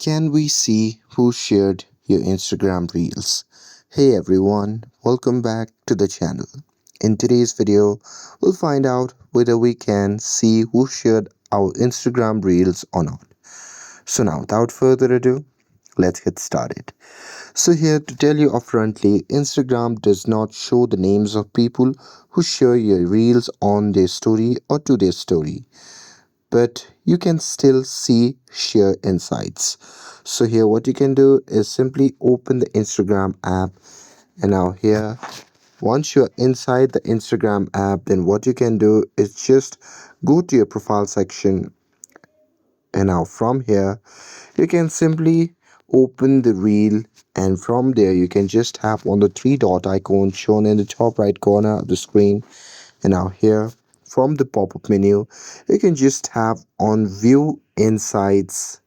Can we see who shared your Instagram reels? Hey everyone, welcome back to the channel. In today's video, we'll find out whether we can see who shared our Instagram reels or not. So now, without further ado, let's get started. So here to tell you upfrontly, Instagram does not show the names of people who share your reels on their story or to their story, but you can still see share insights. So here what you can do is simply open the Instagram app, and now here once you're inside the Instagram app, then what you can do is just go to your profile section, and now from here you can simply open the reel, and from there you can just tap on the three dot icon shown in the top right corner of the screen. And now here from the pop-up menu, you can just tap on view insights.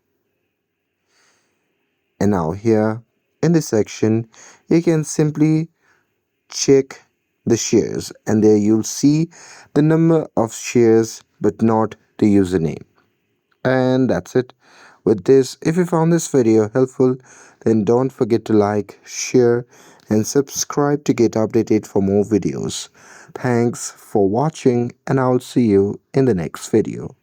And now here in this section, you can simply check the shares, and there you'll see the number of shares but not the username. And that's it. With this, if you found this video helpful, then don't forget to like, share, and subscribe to get updated for more videos. Thanks for watching, and I'll see you in the next video.